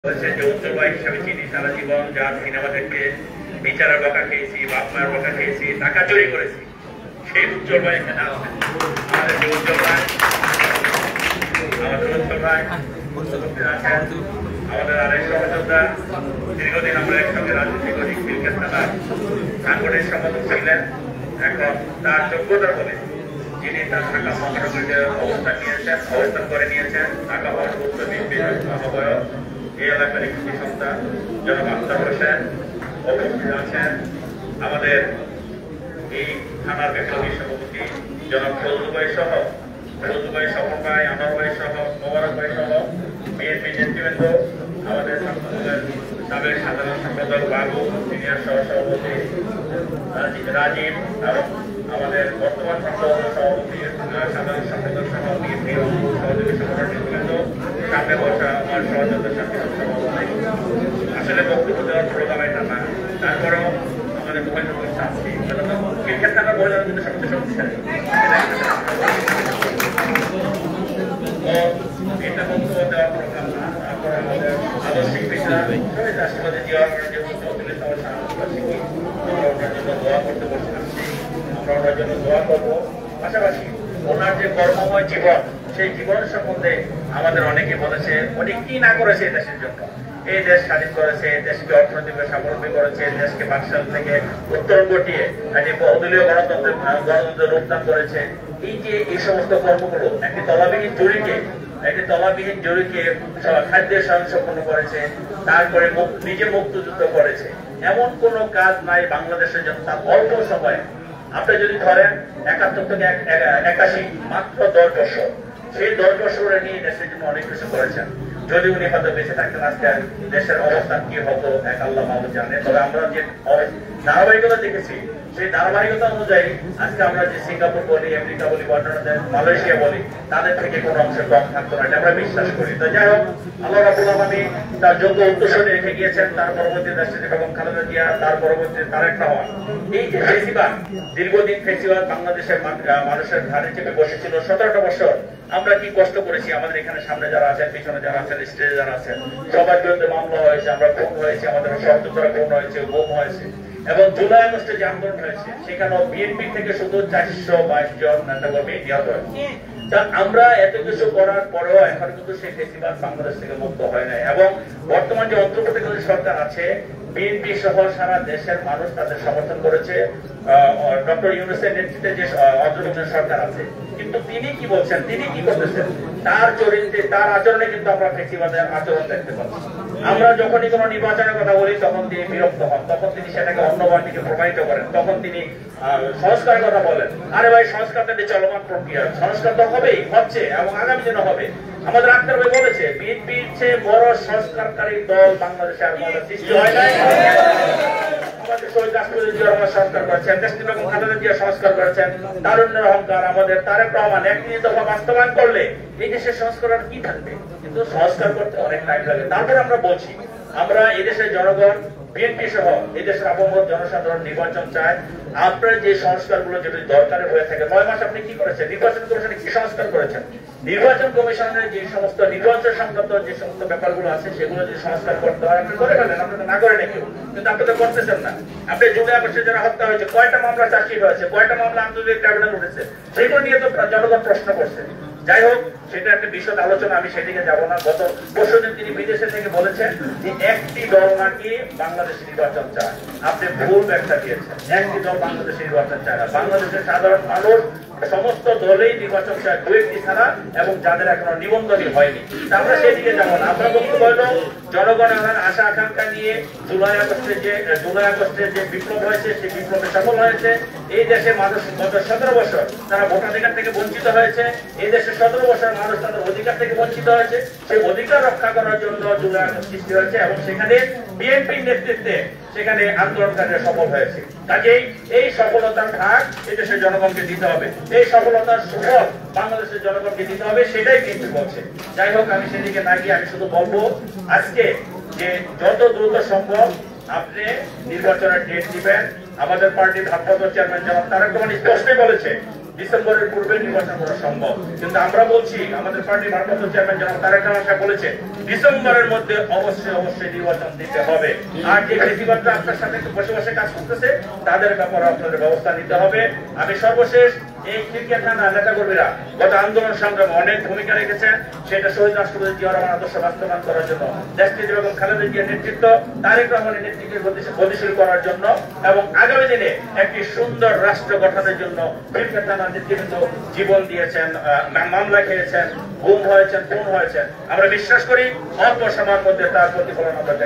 যে উজ্জ্বল ভাই হিসাবে চিনি, সারা জীবন যার সিনেমা থেকে বিচারের বকা খেয়েছি, বাপ মায়ের বকা খেয়েছি, টাকা চুরি করেছি, সেই উজ্জ্বল ভাই এখানে আসবেন। আমাদের যে উজ্জ্বল ভাই, আমাদের উজ্জ্বল ভাই আছেন, আমাদের আরেক সহযোদ্ধা, দীর্ঘদিন আমরা একসঙ্গে রাজনীতি করি, ক্রিকেট খেলার সাংগঠনিক সম্পাদক ছিলেন। এখন তার যোগ্যতা বলে যিনি তার ঢাকা মহানগরীতে অবস্থান করে নিয়েছেন, ঢাকা মহানগর বিএনপির আহ্বায়ক, এই এলাকার একটি সন্তান জনাব আখতার হোসেন উপস্থিত আছেন। আমাদের এই থানার বিপ্লবী সভাপতি জনাব ফজলু ভাই সহ, ফজলু ভাই, স্বপন ভাই, আনোয়ার ভাই সহ, মোবারক ভাই সহ বিএনপি নেতৃবৃন্দ, আমাদের সাবেক সাধারণ সম্পাদক বাবু, সিনিয়র সহ সভাপতি রাজীব, এবং আমাদের বর্তমান সভাপতি সাধারণ সম্পাদক সহ বিএনপি সহযোগী সংগঠন নেতৃবৃন্দ, সামনে বসা আমার সহযোগিতা সভাপতি। আসলে বক্তব্য দেওয়ার প্রোগ্রাম এটা না, তারপরেও আমাদের মহিলা চাচ্ছি ক্রিকেট খেলার মহিলারা কিন্তু সবচেয়ে শক্তিশালী, এটা বক্তব্য দেওয়ার প্রোগ্রাম না। তারপরে আমাদের আদর্শিক বিষয় রাষ্ট্রপতি জিয়া যেহেতু 34তম সাংবাদিক, আমরা ওনার জন্য দোয়া করতে বসে আসছি, আমরা ওনার জন্য দোয়া করবো। পাশাপাশি ওনার যে কর্মময় জীবন, সেই জীবন সম্বন্ধে আমাদের অনেকে বলেছে উনি কি না করেছে এই দেশের জন্য। এই দেশ স্বাধীন করেছে, দেশকে অর্থনৈতিক স্বাবলম্বী করেছে, দেশকে বাকশাল থেকে উত্তরণ ঘটিয়ে একটি বহুদলীয় গণতন্ত্রের রূপদান করেছে। এই যে এই সমস্ত কর্মগুলো একটি তলাবিহীন জরিকে খাদ্যের স্বয়ংসম্পন্ন করেছে, তারপরে নিজে মুক্তিযুদ্ধ করেছে। এমন কোন কাজ নাই বাংলাদেশের জন্য তার অল্প সময়ে। আপনি যদি ধরেন 71 থেকে 81, মাত্র 10 বছর, সেই 10 বছরে নিয়ে দেশের জন্য অনেক কিছু করেছেন। যদি উনি হয়তো বেঁচে থাকতেন আজকে দেশের অবস্থান কি হতো এক আল্লাহ মাহবুব জানে। তবে আমরা যে ধারাবাহিকতা দেখেছি, সেই ধারাবাহিকতা অনুযায়ী আজকে আমরা যে সিঙ্গাপুর বলি, আমেরিকা বলি, মালয়েশিয়া বলি, তাদের থেকে কোনো অংশে কম থাকতো না, এটা আমরা বিশ্বাস করি। তো যাই হোক, আল্লাহ রাব্বুল আলামিন তার যোগ্য উত্তরসূরি রেখে গিয়েছেন। তার পরবর্তী দেশটি বেগম খালেদা জিয়া, তার পরবর্তী তারেক রহমান। এই যে ফেসিবাদ, দীর্ঘদিন ফেসিবাদ বাংলাদেশের মানুষের ঘাড়ে চেপে বসেছিল 17টা বছর। আমরা কি কষ্ট করেছি, আমাদের এখানে সামনে যারা আছেন, পিছনে যারা আছেন, স্টেজে যারা আছেন, সবার বিরুদ্ধে মামলা হয়েছে, আমরা খুন হয়েছে, আমাদের সহযোদ্ধারা খুন হয়েছে, গুম হয়েছে। এবং জুলাই আগস্টে যে আন্দোলন হয়েছে, সেখানেও বিএনপি থেকে শুধু 422 জন নেতাকর্মী নিহত হয়েছে। আমরা এত কিছু করার পরেও এখন কিন্তু সেই ফেসিবাদ বাংলাদেশ থেকে মুক্ত হয় নাই। এবং বর্তমান যে অন্তর্বর্তীকালীন সরকার আছে, বিএনপি সহ সারা দেশের মানুষ তাদের সমর্থন করেছে। ডক্টর ইউনূসের নেতৃত্বে যে অন্তর্বর্তীকালীন সরকার আছে, কিন্তু তিনি কি বলছেন, তিনি কি করতেছেন, তার চরিত্রে, তার আচরণে কিন্তু আমরা ফেসিবাদের আচরণ দেখতে পাচ্ছি। আমরা যখনই কোনো নির্বাচনের কথা বলি, তখন তিনি বিরক্ত হন, তখন তিনি সেটাকে অন্যবার দিকে প্রবাহিত করেন, তখন তিনি সংস্কারের কথা বলেন। আরে ভাই, সংস্কারটা চলমান প্রক্রিয়া, সংস্কার তো হবেই, হচ্ছে এবং আগামী দিনে হবে। আমাদের আক্তার ভাই বলেছে, বিএনপির চেয়ে বড় সংস্কারকারী দল বাংলাদেশে আর কোনো সৃষ্টি হয় নাই। আমাদের শহীদ রাষ্ট্রপতি জিয়া রহমান সংস্কার করেছেন, দেশটি বেগম খালেদা জিয়া সংস্কার করেছেন, তারুণ্যের অহংকার আমাদের তারেক রহমান একটি দফা বাস্তবায়ন করলে এই দেশের সংস্কার আর কি থাকবে। কিন্তু সংস্কার করতে অনেক টাইম লাগে। তারপরে আমরা বলছি, আমরা এদেশের জনগণ, বিএনপি সহ এদেশের আপামর জনসাধারণ নির্বাচন চায়। আপনার যে সংস্কারগুলো যদি দরকার হয়ে থাকে, 9 মাস আপনি কি করেছেন, নির্বাচন কমিশনে কি সংস্কার করেছেন? নির্বাচন কমিশনের যে সমস্ত নির্বাচন সংক্রান্ত যে সমস্ত ব্যাপারগুলো আছে, সেগুলো যদি সংস্কার করতে হয় আপনি করে ফেলেন, আপনি তো না করে কেউ, কিন্তু আপনি তো করতেছেন না। আপনি জুলাই আগস্টে যারা হত্যা হয়েছে, কয়টা মামলা চার্জশিট হয়েছে, কয়টা মামলা আন্তর্জাতিক ট্রাইব্যুনাল উঠেছে, সেগুলো নিয়ে তো জনগণ প্রশ্ন করছে। যাই হোক, সেটা একটা বিশদ আলোচনা, আমি সেদিকে যাব না। গত পরশুদিন তিনি বিদেশে থেকে বলেছেন যে একটি দল নাকি বাংলাদেশ নির্বাচন চায়। আপনি ভুল ব্যাখ্যা দিয়েছেন। একটি দল বাংলাদেশ নির্বাচন চায় না, বাংলাদেশের সাধারণ মানুষ সমস্ত দলেই নির্বাচন চায়, 2-1টি ছাড়া, এবং যাদের এখনো নিবন্ধনই হয়নি। আমরা সেদিকে যাব না। আমরা বক্তব্য হলো, জনগণের আশা আকাঙ্ক্ষা নিয়ে জুলাই আগস্টে যে বিপ্লব হয়েছে, সেই বিপ্লবে সফল হয়েছে। এই দেশে মানুষ গত 17 বছর তারা ভোটাধিকার থেকে বঞ্চিত হয়েছে। এই দেশে 17 বছর মানুষ তাদের অধিকার থেকে বঞ্চিত হয়েছে। সেই অধিকার রক্ষা করার জন্য জুলাই আগস্ট সৃষ্টি হয়েছে, এবং সেখানে বিএনপির নেতৃত্বে সেখানে আন্দোলনকারীরা সফল হয়েছে। কাজেই এই সফলতার ভাগ এদেশের জনগণকে দিতে হবে, এই সফলতার সুফল বাংলাদেশের জনগণকে দিতে হবে, সেটাই কিন্তু বলছে। যাই হোক, আমি সেদিকে না গিয়ে আমি শুধু বলবো, আজকে যে যত দ্রুত সম্ভব আপনি নির্বাচনের ডেট দিবেন। আমাদের পার্টির ভারপ্রাপ্ত চেয়ারম্যান জনাব তারেক রহমান স্পষ্টই বলেছে ডিসেম্বরের পূর্বে নির্বাচন করা সম্ভব। কিন্তু আমরা বলছি, আমাদের পার্টির ভারপ্রাপ্ত চেয়ারম্যান জনাব তারেক রহমান সাহেব বলেছে ডিসেম্বরের মধ্যে অবশ্যই নির্বাচন দিতে হবে। আর যে ব্যক্তিগতরা আপনার সাথে বসে বসে কাজ করতেছে তাদের ব্যাপারে আপনাদের ব্যবস্থা নিতে হবে। আমি সর্বশেষ এই খিলখিয়া থানা নেতা কর্মীরা গত আন্দোলন সংগ্রামে অনেক ভূমিকা রেখেছেন, সেটা শহীদ রাষ্ট্রপতি জিয়া রহমান আদর্শ বাস্তবায়ন করার জন্য, দেশটির এবং খালেদা জিয়ার নেতৃত্ব, তারেক রহমানের নেতৃত্বে গতিশীল করার জন্য এবং আগামী দিনে একটি সুন্দর রাষ্ট্র গঠনের জন্য খিলখিয়া থানার নেতৃবৃন্দ জীবন দিয়েছেন, মামলা খেয়েছেন, গুম হয়েছেন, খুন হয়েছেন। আমরা বিশ্বাস করি অল্প সময়ের মধ্যে তার প্রতিফলন আমরা